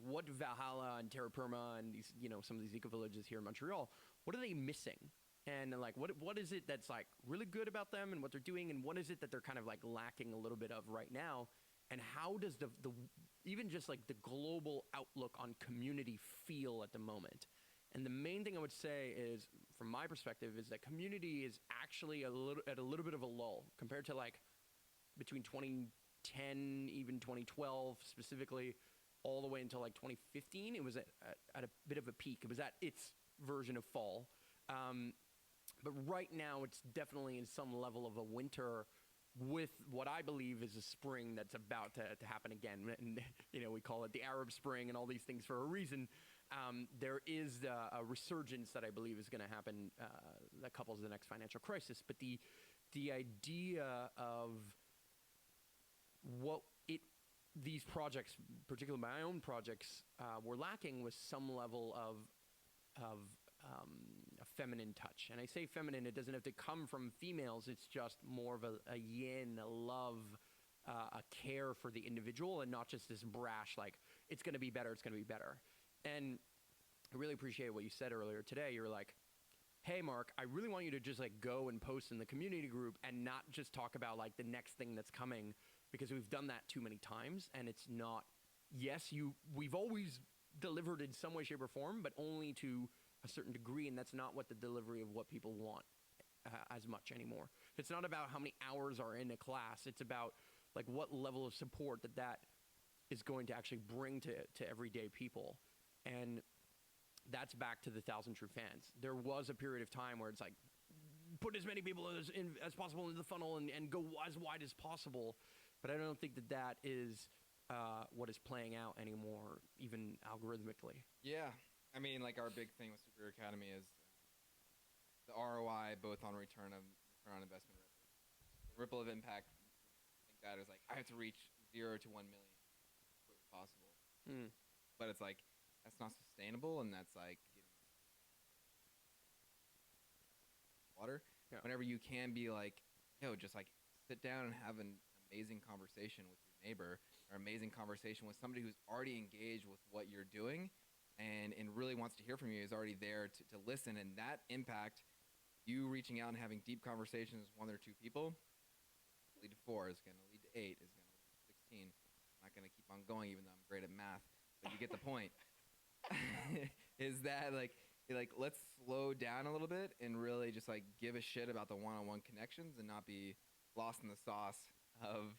what Valhalla and Terra Firma and these, you know, some of these eco villages here in Montreal, what are they missing? And like, what is it that's like really good about them and what they're doing, and what is it that they're kind of like lacking a little bit of right now? And how does the even just like the global outlook on community feel at the moment? And the main thing I would say is, from my perspective, is that community is actually at a little bit of a lull compared to like between 2010, even 2012 specifically, all the way until like 2015. It was at a bit of a peak. It was at its version of fall. But right now, it's definitely in some level of a winter with what I believe is a spring that's about to happen again. And, you know, we call it the Arab Spring and all these things for a reason. There is a resurgence that I believe is going to happen that couples the next financial crisis. But the idea of what these projects, particularly my own projects, were lacking was some level of a feminine touch. And I say feminine, it doesn't have to come from females. It's just more of a yin, a love, a care for the individual, and not just this brash, like, it's going to be better, it's going to be better. And I really appreciate what you said earlier today. You were like, hey, Mark, I really want you to just like go and post in the community group and not just talk about like the next thing that's coming, because we've done that too many times. And it's not, yes, we've always delivered in some way, shape, or form, but only to a certain degree. And that's not what the delivery of what people want as much anymore. It's not about how many hours are in a class. It's about like what level of support that is going to actually bring to everyday people. And that's back to the 1,000 True Fans. There was a period of time where it's like, put as many people as possible into the funnel and go as wide as possible. But I don't think that is what is playing out anymore, even algorithmically. Yeah. I mean, like our big thing with Superior Academy is the ROI, both on return on investment. The ripple of impact, I think that is like, I have to reach 0 to 1 million as quick as possible. But it's like, that's not sustainable, and that's like, you know, water. Yeah. Whenever you can be like, yo, just like sit down and have an amazing conversation with your neighbor, or amazing conversation with somebody who's already engaged with what you're doing and really wants to hear from you, is already there to listen. And that impact, you reaching out and having deep conversations with one or two people, lead to 4, is going to lead to 8, is going to lead to 16. I'm not going to keep on going, even though I'm great at math. But you get the point. Is that like let's slow down a little bit and really just like give a shit about the one-on-one connections and not be lost in the sauce of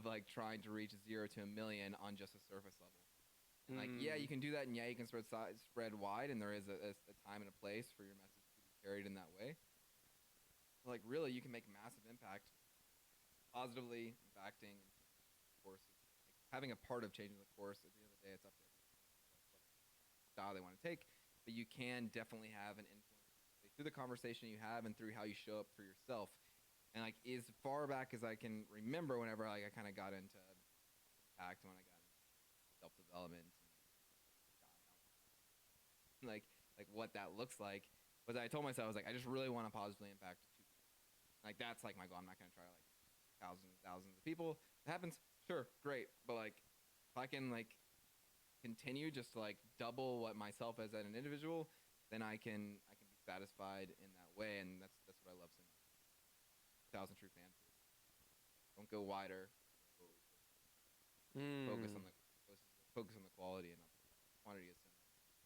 like trying to reach 0 to a million on just a surface level. And like, yeah, you can do that, and yeah, you can spread wide, and there is a time and a place for your message to be carried in that way. But like, really, you can make massive impact, positively impacting courses. Like, having a part of changing the course, at the end of the day, it's up to what style they want to take. But you can definitely have an influence through the conversation you have and through how you show up for yourself. And like, as far back as I can remember, whenever like I kind of got into impact, when I got into self-development, like what that looks like, was I told myself, I was like, I just really want to positively impact 2 people. Like, that's like my goal. I'm not going to try like thousands and thousands of people. If it happens, sure, great. But like, if I can like continue just to like double what myself as an individual, then I can be satisfied in that way. And that's what I love so much. 1,000 True Fans. Don't go wider. Focus on the quality and not the quantity is similar.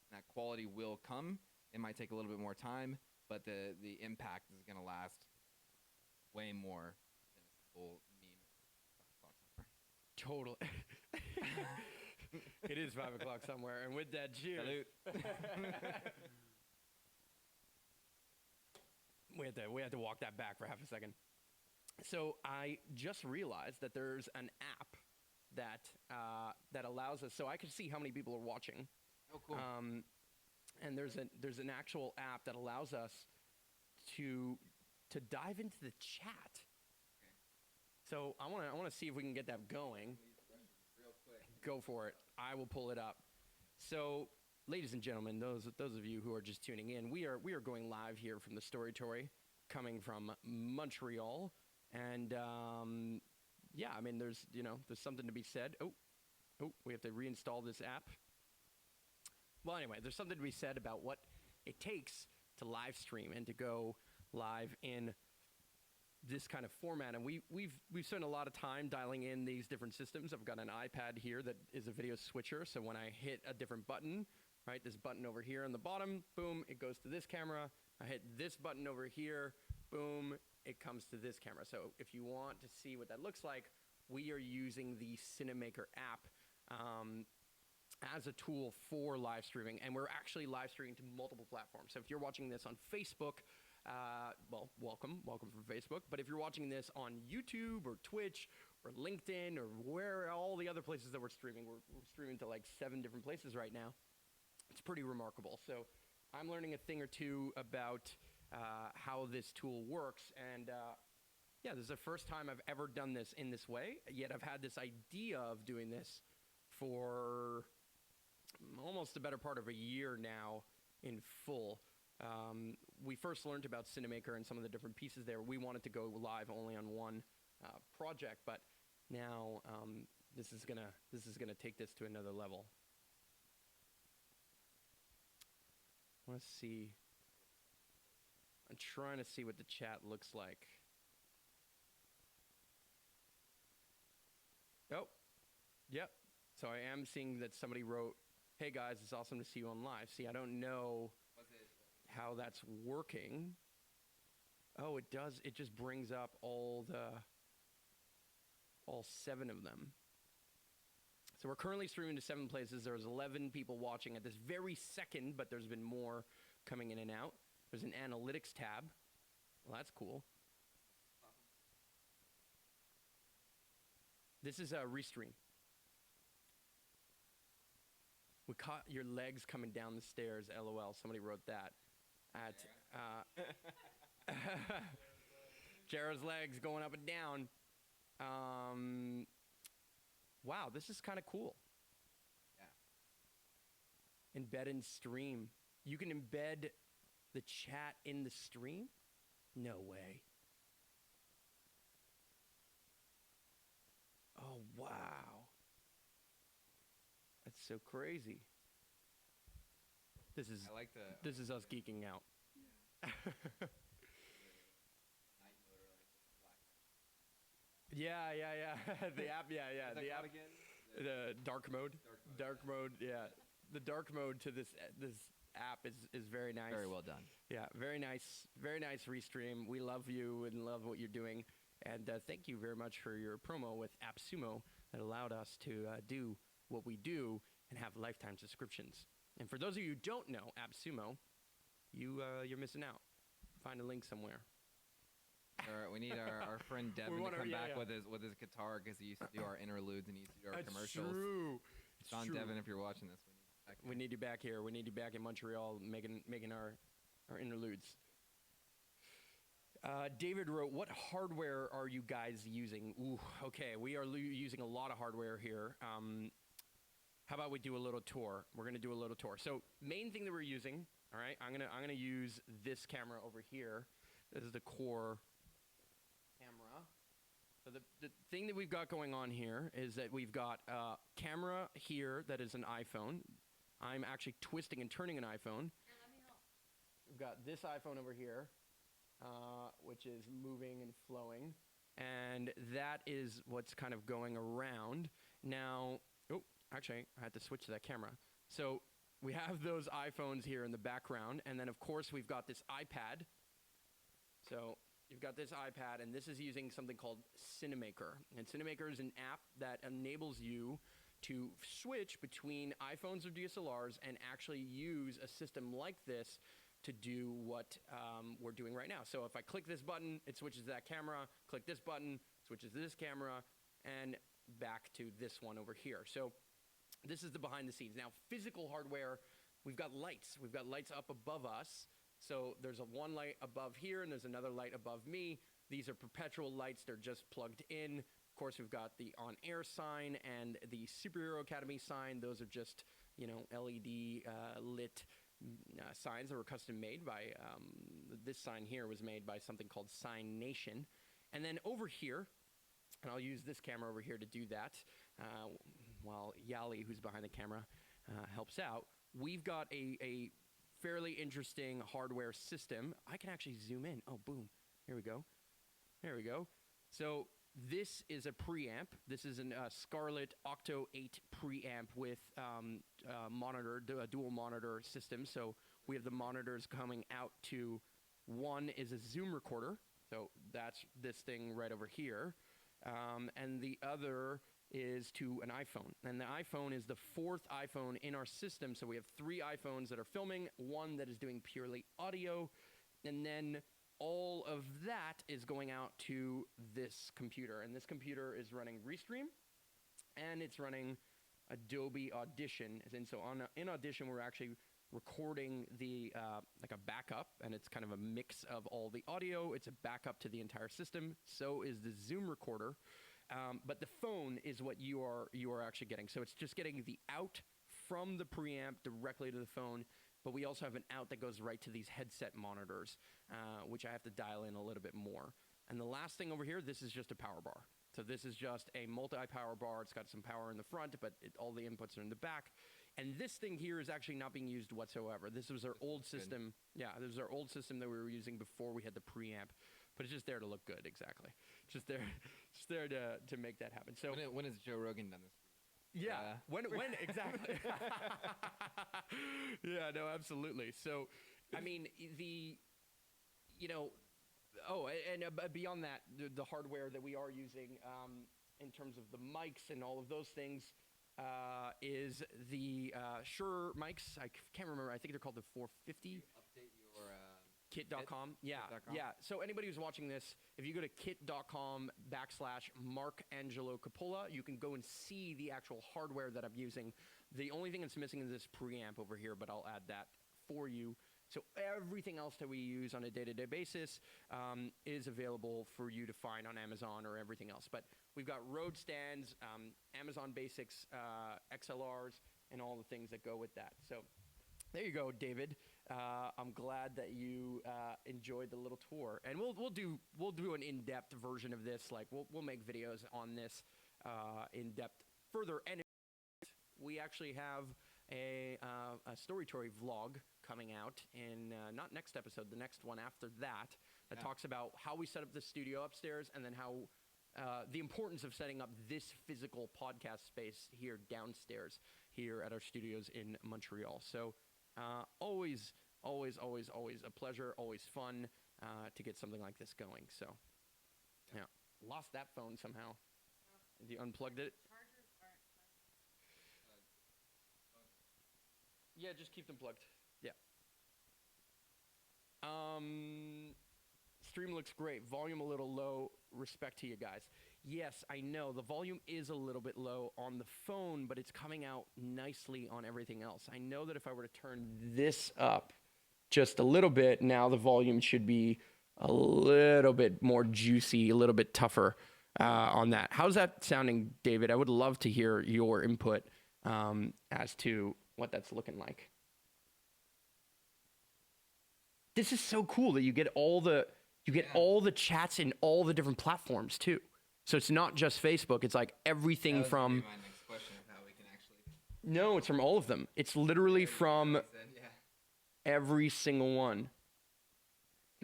And that quality will come. It might take a little bit more time, but the impact is going to last way more than a simple meme at 5 o'clock somewhere. Totally. It is 5 o'clock somewhere, and with that, cheers. Salute. We have to walk that back for half a second. So I just realized that there's an app that allows us, so I can see how many people are watching. Oh, cool. And there's an actual app that allows us to dive into the chat. Okay. So I want to see if we can get that going. Real quick. Go for it. I will pull it up. So, ladies and gentlemen, those of you who are just tuning in, we are going live here from the Storytory, coming from Montreal, and yeah, I mean, there's something to be said. Oh, we have to reinstall this app. Well, anyway, there's something to be said about what it takes to live stream and to go live in this kind of format. And we've spent a lot of time dialing in these different systems. I've got an iPad here that is a video switcher. So when I hit a different button, right, this button over here on the bottom, boom, it goes to this camera. I hit this button over here, boom, it comes to this camera. So if you want to see what that looks like, we are using the Cinemaker app as a tool for live streaming, and we're actually live streaming to multiple platforms. So if you're watching this on Facebook, well, welcome from Facebook. But if you're watching this on YouTube or Twitch or LinkedIn or where all the other places that we're streaming to like 7 different places right now. It's pretty remarkable. So I'm learning a thing or two about how this tool works, and yeah, this is the first time I've ever done this in this way. Yet I've had this idea of doing this for almost the better part of a year now in full. We first learned about Cinemaker and some of the different pieces there. We wanted to go live only on one project, but now this is gonna take this to another level. Let's see. I'm trying to see what the chat looks like. Oh, yep. So I am seeing that somebody wrote, "Hey guys, it's awesome to see you on live." See, I don't know how that's working. Oh, it does. It just brings up all 7 of them. So we're currently streaming to 7 places. There's 11 people watching at this very second, but there's been more coming in and out. There's an analytics tab. Well, that's cool. This is a restream. We caught your legs coming down the stairs, LOL. Somebody wrote that. Jared's legs going up and down. Wow, this is kind of cool. Yeah. Embed in stream. You can embed the chat in the stream? No way. Oh, wow. That's so crazy. This is us geeking out. Yeah. The app. Yeah. What's that The called app. again? The dark mode. Dark mode. Yeah. The dark mode to this app is very nice. Very well done. Yeah, very nice. Very nice Restream. We love you and love what you're doing. And thank you very much for your promo with AppSumo that allowed us to do what we do and have lifetime subscriptions. And for those of you who don't know AppSumo, you're missing out. Find a link somewhere. All right, we need our friend Devin to come back yeah. with his guitar because he used to do our interludes and he used to do our That's commercials. true. John True. Devin, if you're watching this, we need you back here. We need you back here. We need you back in Montreal making our interludes. David wrote, what hardware are you guys using? Ooh, okay, we are using a lot of hardware here. How about we do a little tour? We're gonna do a little tour. So main thing that we're using, all right, I'm gonna use this camera over here. This is the core camera. So the thing that we've got going on here is that we've got a camera here that is an iPhone. I'm actually twisting and turning an iPhone. Here, let me help. We've got this iPhone over here, which is moving and flowing. And that is what's kind of going around. Now, actually, I had to switch to that camera. So we have those iPhones here in the background. And then, of course, we've got this iPad. So you've got this iPad, and this is using something called Cinemaker. And Cinemaker is an app that enables you to switch between iPhones or DSLRs and actually use a system like this to do what we're doing right now. So if I click this button, it switches to that camera. Click this button, switches to this camera, and back to this one over here. So this is the behind the scenes. Now, physical hardware, we've got lights. We've got lights up above us. So there's one light above here, and there's another light above me. These are perpetual lights. They're just plugged in. Of course, we've got the on-air sign and the Superhero Academy sign. Those are just, LED lit signs that were custom made by, this sign here was made by something called Sign Nation. And then over here, and I'll use this camera over here to do that, while Yali, who's behind the camera, helps out, we've got a fairly interesting hardware system. I can actually zoom in. Oh, boom. Here we go. There we go. So this is a preamp. This is a Scarlett Octo 8 preamp with a dual monitor system. So we have the monitors coming out to, one is a Zoom recorder. So that's this thing right over here. And the other is to an iPhone. And the iPhone is the fourth iPhone in our system. So we have 3 iPhones that are filming, one that is doing purely audio, and then all of that is going out to this computer. And this computer is running Restream, and it's running Adobe Audition. And so in Audition, we're actually recording the like a backup, and it's kind of a mix of all the audio. It's a backup to the entire system. So is the Zoom recorder. But the phone is what you are actually getting. So it's just getting the out from the preamp directly to the phone. But we also have an out that goes right to these headset monitors, which I have to dial in a little bit more. And the last thing over here, this is just a power bar. So this is just a multi-power bar. It's got some power in the front, but all the inputs are in the back. And this thing here is actually not being used whatsoever. This was our old system. Yeah, this was our old system that we were using before we had the preamp. But it's just there to look good, exactly. Just there to make that happen. So when has Joe Rogan done this? Yeah. When exactly? Yeah. No. Absolutely. So, I mean, beyond that, the hardware that we are using in terms of the mics and all of those things is the Shure mics. I can't remember. I think they're called the 450. Update your Kit.com. Yeah. Kit.com? Yeah. So anybody who's watching this, if you go to kit.com/Mark Angelo Coppola, you can go and see the actual hardware that I'm using. The only thing that's missing is this preamp over here, but I'll add that for you. So everything else that we use on a day-to-day basis is available for you to find on Amazon or everything else. But we've got Rode stands, Amazon Basics, XLRs, and all the things that go with that. So there you go, David. I'm glad that you enjoyed the little tour, and we'll do an in-depth version of this. Like we'll make videos on this in-depth further. And we actually have a Storytory vlog coming out in not next episode, the next one after that talks about how we set up the studio upstairs, and then how the importance of setting up this physical podcast space here downstairs here at our studios in Montreal. So always a pleasure, always fun to get something like this going. So yeah, lost that phone somehow. You unplugged it? Yeah, just keep them plugged. Yeah. Stream looks great. Volume a little low. Respect to you guys. Yes, I know the volume is a little bit low on the phone, but it's coming out nicely on everything else. I know that if I were to turn this up just a little bit, now the volume should be a little bit more juicy, a little bit tougher on that. How's that sounding, David? I would love to hear your input as to what that's looking like. This is so cool that you get all the chats in all the different platforms too. So it's not just Facebook. It's like everything from. My next question of how we can actually. No, it's from all of them. It's literally from every single one.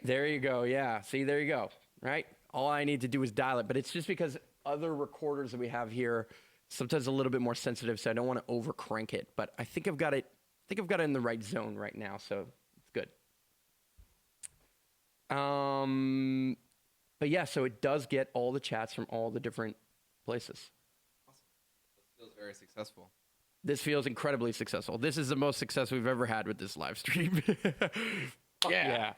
There you go. Yeah. See, there you go. Right. All I need to do is dial it, but it's just because other recorders that we have here sometimes a little bit more sensitive, so I don't want to over crank it. But I think I've got it. In the right zone right now, so it's good. But yeah, so it does get all the chats from all the different places. Awesome. This feels very successful. This feels incredibly successful. This is the most success we've ever had with this live stream. Yeah.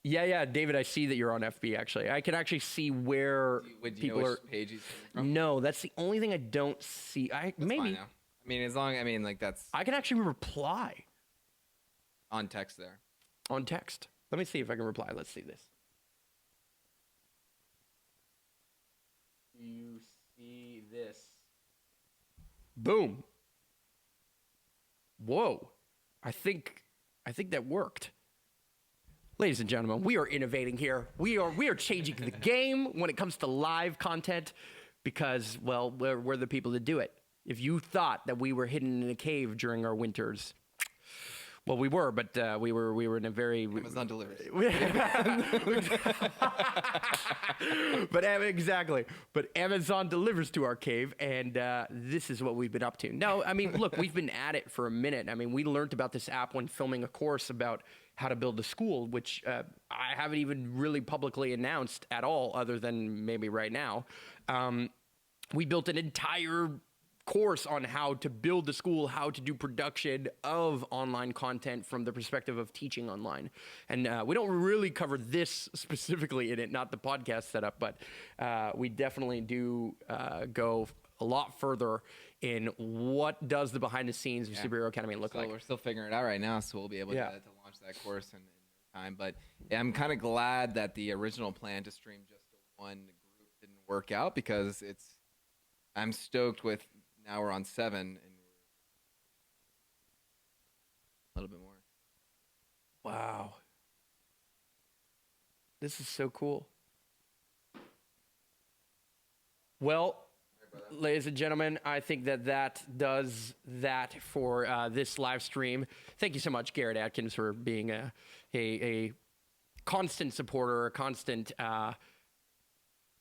Yeah, David, I see that you're on FB, actually. I can actually see where people know are. which page he's from? No, that's the only thing I don't see. Maybe. Fine now. I mean, that's I can actually reply on text there. on text. Let me see if I can reply. Let's see this. You see this. Boom. Whoa. I think that worked. Ladies and gentlemen, we are innovating here. We are changing the game when it comes to live content because, well, we're the people that do it. If you thought that we were hidden in a cave during our winters, well, we were, but we were in a very Amazon delivers. But exactly. But Amazon delivers to our cave, and this is what we've been up to. No, I mean, look, we've been at it for a minute. I mean, we learned about this app when filming a course about how to build a school, which I haven't even really publicly announced at all, other than maybe right now. We built an entire course on how to build the school, how to do production of online content from the perspective of teaching online. And we don't really cover this specifically in it, not the podcast setup, but we definitely do go a lot further in what does the behind the scenes of Superhero Academy look like. We're still figuring it out right now, so we'll be able to launch that course in time. But yeah, I'm kind of glad that the original plan to stream just to one group didn't work out because I'm stoked with. Now we're on 7, and a little bit more. Wow. This is so cool. Well, ladies and gentlemen, I think that does that for this live stream. Thank you so much, Garrett Atkins, for being a constant supporter, a constant...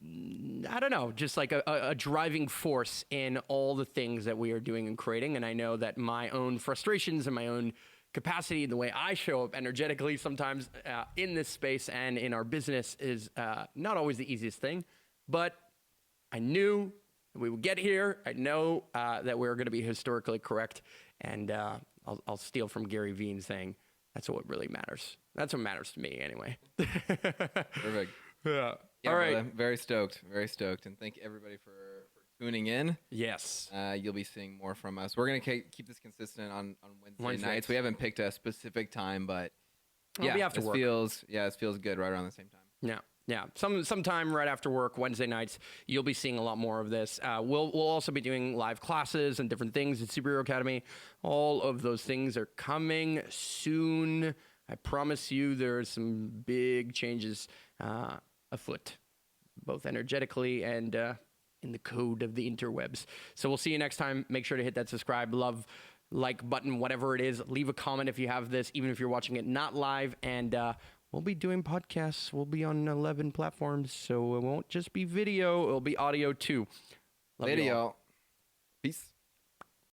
I don't know, just like a driving force in all the things that we are doing and creating. And I know that my own frustrations and my own capacity and the way I show up energetically sometimes in this space and in our business is not always the easiest thing. But I knew we would get here. I know that we're going to be historically correct. And I'll steal from Gary Vee saying, that's what really matters. That's what matters to me anyway. Perfect. Yeah. Yeah, all right. Brother, very stoked, and thank everybody for tuning in. Yes. You'll be seeing more from us. We're gonna keep this consistent on Wednesday nights. We haven't picked a specific time, but It'll be after work. It feels good right around the same time. Yeah. Sometime right after work, Wednesday nights, you'll be seeing a lot more of this. We'll also be doing live classes and different things at Superhero Academy. All of those things are coming soon. I promise you, there are some big changes afoot, both energetically and in the code of the interwebs. So we'll see you next time. Make sure to hit that subscribe, love, like button, whatever it is. Leave a comment if you have this, even if you're watching it not live, and we'll be doing podcasts. We'll be on 11 platforms, so it won't just be video. It'll be audio too. Love you all. Video. Peace.